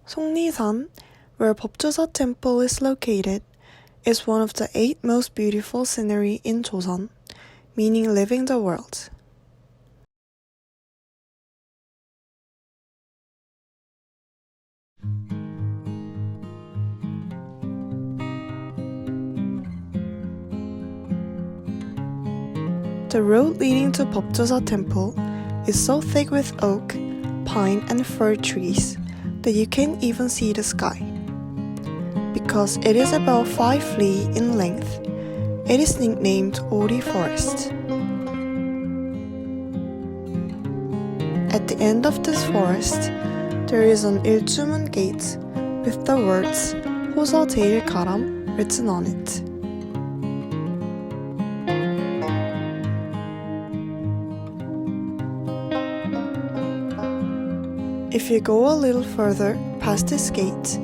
Songnisan, where Beopjusa Temple is located, is one of the 8 most beautiful scenery in Joseon, meaning living the world. The road leading to Beopjusa Temple is so thick with oak, pine and fir trees that you can't even see the sky. Because it is about 5 li in length, it is nicknamed Ori Forest. At the end of this forest, there is an 일주문 gate with the words 호서 제일 가람 written on it. If you go a little further past this gate,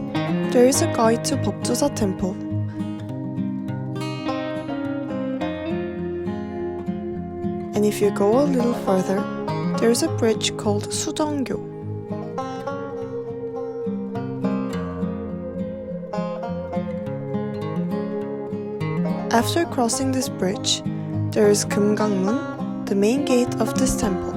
there is a guide to Beopjusa Temple. And if you go a little further, there is a bridge called Chungcheongbuk-do. After crossing this bridge, there is Gyeomgangmun, the main gate of this temple.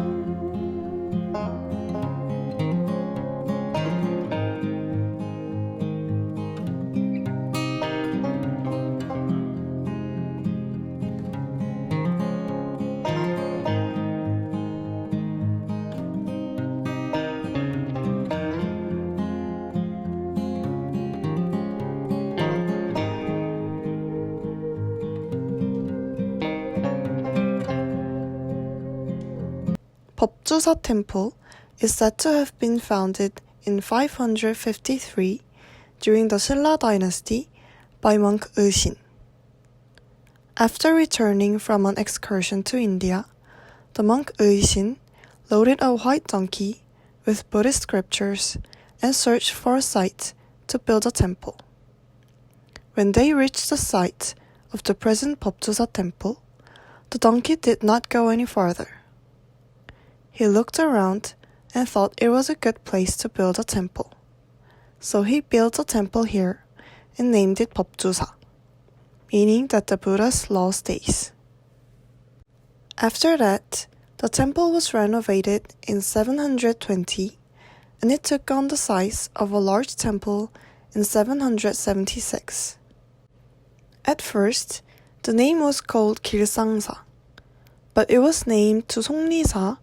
Beopjusa Temple is said to have been founded in 553 during the Silla dynasty by monk Eushin. After returning from an excursion to India, the monk Eushin loaded a white donkey with Buddhist scriptures and searched for a site to build a temple. When they reached the site of the present Beopjusa Temple, the donkey did not go any farther. He looked around and thought it was a good place to build a temple. So he built a temple here and named it Beopjusa, meaning that the Buddha's lost days. After that, the temple was renovated in 720 and it took on the size of a large temple in 776. At first, the name was called Sansa, but it was named to Songnisan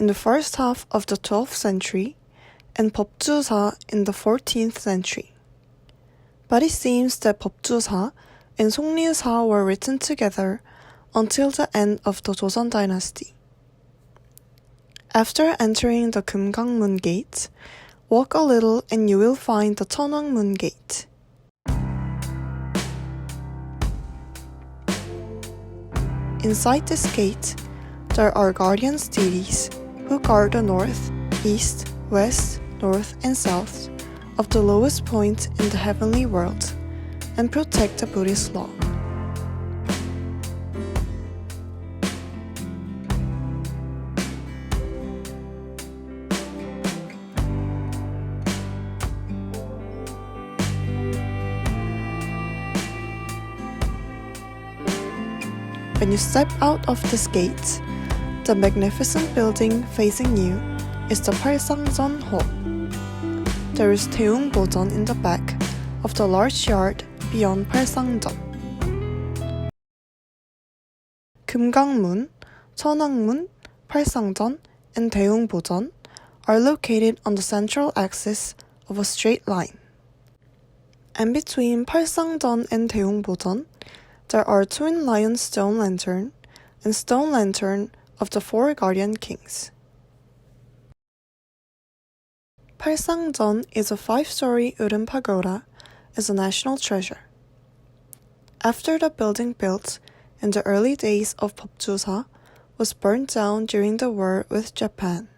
in the first half of the 12th century and Beopjusa in the 14th century. But it seems that Beopjusa and Songnisan were written together until the end of the Joseon dynasty. After entering the Gyeomgangmun gate, walk a little and you will find the Cheonwangmun gate. Inside this gate, there are guardian deities who guard the north, east, west, north, and south of the lowest point in the heavenly world and protect the Buddhist law. When you step out of this gate, the magnificent building facing you is the Palsangjeon Hall. There is Daeung-bojeon in the back of the large yard beyond Palsangjeon. Gyeomgangmun, Cheonwangmun, Palsangjeon, and Daeung-bojeon are located on the central axis of a straight line. And between Palsangjeon and Daeung-bojeon, there are twin lion stone lantern and stone lantern of the 4 guardian kings. Palsangjeon is a 5-story wooden pagoda as a national treasure. After the building built in the early days of Beopjusa was burned down during the war with Japan,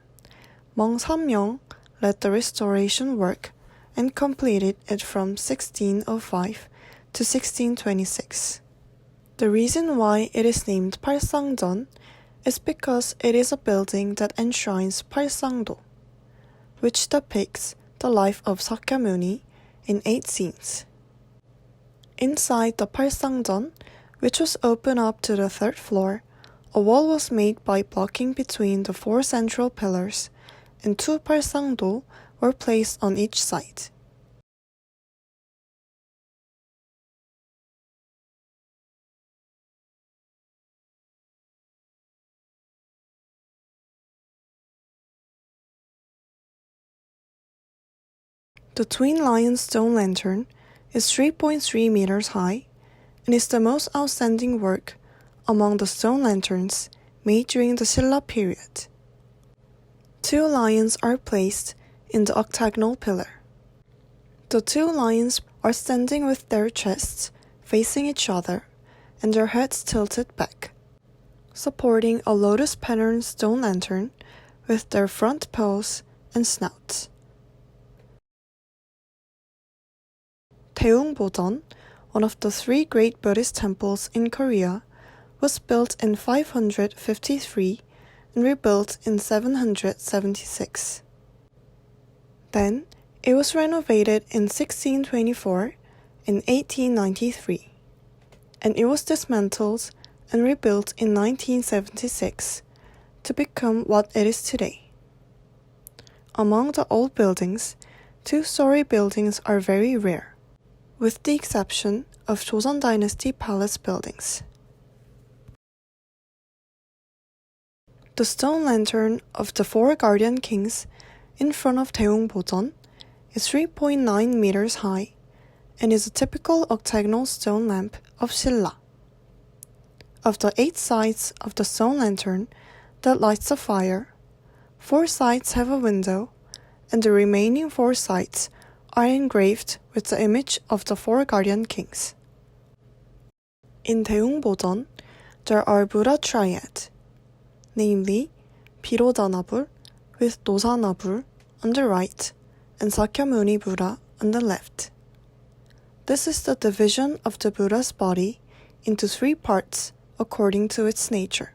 Monk Samyong led the restoration work and completed it from 1605 to 1626. The reason why it is named Palsangjeon is because it is a building that enshrines Palsangdo, which depicts the life of Sakyamuni in 8 scenes. Inside the Palsangjeon, which was open up to the 3rd floor, a wall was made by blocking between the 4 central pillars, and 2 Palsangdo were placed on each side. The Twin Lions stone lantern is 3.3 meters high and is the most outstanding work among the stone lanterns made during the Silla period. 2 lions are placed in the octagonal pillar. The 2 lions are standing with their chests facing each other and their heads tilted back, supporting a lotus pattern stone lantern with their front paws and snouts. Daeungbojeon, one of the 3 great Buddhist temples in Korea, was built in 553 and rebuilt in 776. Then, it was renovated in 1624 and 1893, and it was dismantled and rebuilt in 1976 to become what it is today. Among the old buildings, 2-story buildings are very rare, with the exception of Joseon Dynasty palace buildings. The stone lantern of the 4 guardian kings in front of Daeungbojeon is 3.9 meters high and is a typical octagonal stone lamp of Silla. Of the 8 sides of the stone lantern that lights the fire, 4 sides have a window, and the remaining 4 sides are engraved with the image of the 4 guardian kings. In Daeungbojeon, there are Buddha triad, namely Birodhanabul with Dosanabul on the right and Sakyamuni Buddha on the left. This is the division of the Buddha's body into 3 parts according to its nature.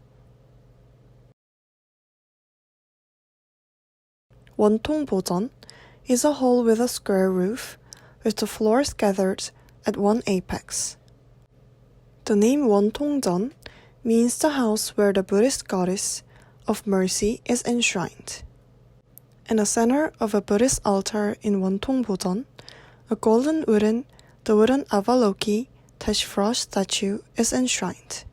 Wontongbojjeon is a hall with a square roof, with the floors gathered at one apex. The name Wontongjeon means the house where the Buddhist goddess of mercy is enshrined. In the center of a Buddhist altar in Wontongbojjeon, a golden wooden Avalokhi Teshfrost statue is enshrined.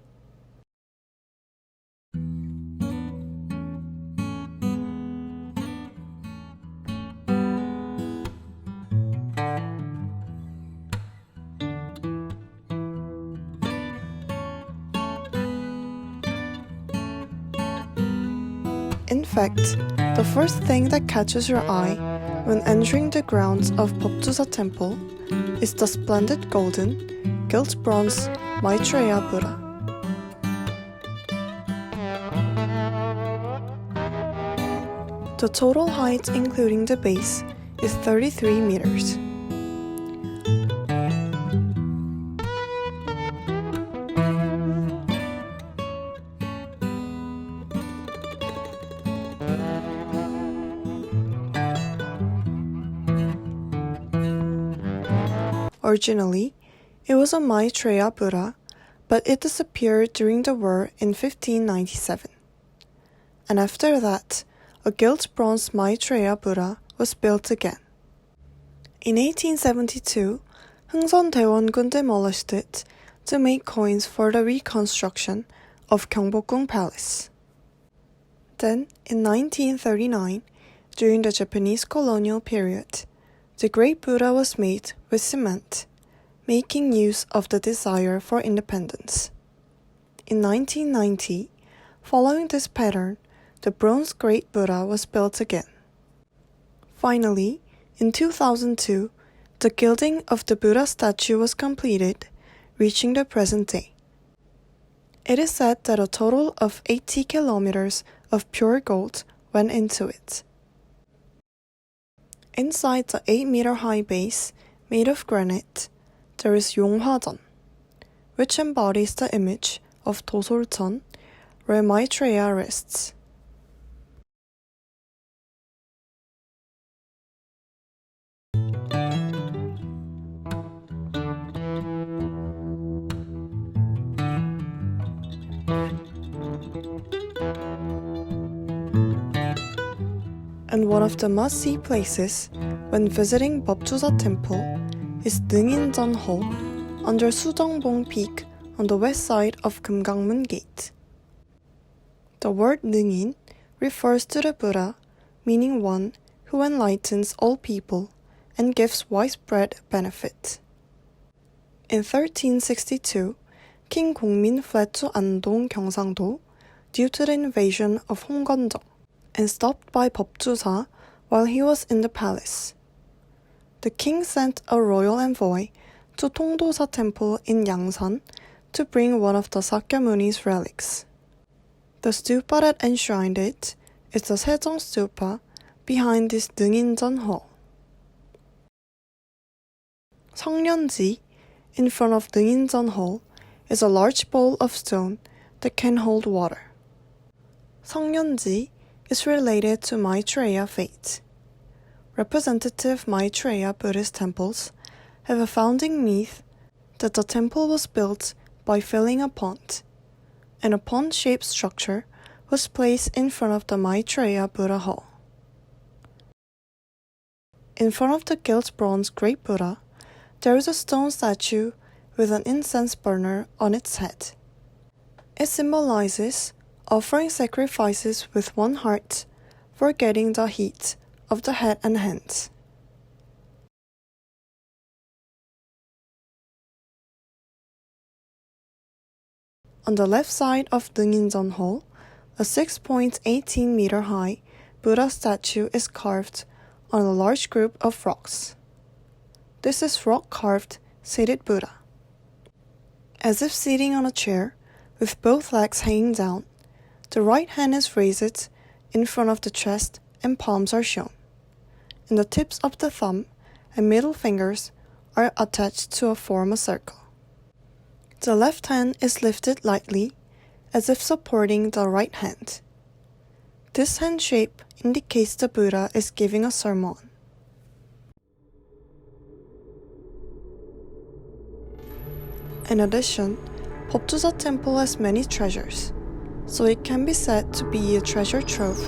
In fact, the first thing that catches your eye when entering the grounds of Beopjusa Temple is the splendid golden, gilt bronze Maitreya Buddha. The total height including the base is 33 meters. Originally, it was a Maitreya Buddha, but it disappeared during the war in 1597. And after that, a gilt bronze Maitreya Buddha was built again. In 1872, Hungseondaewon-gun demolished it to make coins for the reconstruction of Gyeongbokgung Palace. Then, in 1939, during the Japanese colonial period, the Great Buddha was made with cement, making use of the desire for independence. In 1990, following this pattern, the bronze Great Buddha was built again. Finally, in 2002, the gilding of the Buddha statue was completed, reaching the present day. It is said that a total of 80 kilometers of pure gold went into it. Inside the 8-meter-high base, made of granite, there is Yonghwajeon, which embodies the image of Dosoljeon, where Maitreya rests. And one of the must-see places when visiting Beopjusa Temple is Deungin Hall under Sujeongbong Peak on the west side of Keumgangmun Gate. The word Deungin refers to the Buddha, meaning one who enlightens all people and gives widespread benefit. In 1362, King Gongmin fled to Andong, Gyeongsang-do due to the invasion of Honggonjeong and stopped by Beopjusa while he was in the palace. The king sent a royal envoy to Tongdosa Temple in Yangsan to bring one of the Sakyamuni's relics. The stupa that enshrined it is the Sejong Stupa behind this Deungin Hall. Seongnyeonji, in front of Deungin Hall, is a large bowl of stone that can hold water. Seongnyeonji is related to Maitreya faith. Representative Maitreya Buddhist temples have a founding myth that the temple was built by filling a pond, and a pond-shaped structure was placed in front of the Maitreya Buddha Hall. In front of the gilt bronze Great Buddha, there is a stone statue with an incense burner on its head. It symbolizes offering sacrifices with one heart, forgetting the heat of the head and hands. On the left side of Deungin Hall, a 6.18 meter high Buddha statue is carved on a large group of rocks. This is rock-carved seated Buddha. As if sitting on a chair, with both legs hanging down, the right hand is raised in front of the chest and palms are shown, and the tips of the thumb and middle fingers are attached to form a circle. The left hand is lifted lightly, as if supporting the right hand. This hand shape indicates the Buddha is giving a sermon. In addition, Beopjusa Temple has many treasures, so it can be said to be a treasure trove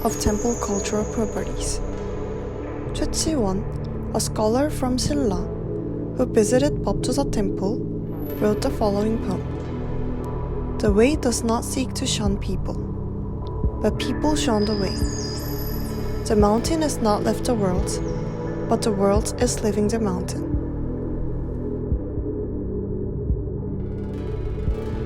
of temple cultural properties. Choi Chi-won, a scholar from Silla, who visited Beopjusa Temple, wrote the following poem. The way does not seek to shun people, but people shun the way. The mountain has not left the world, but the world is living the mountain.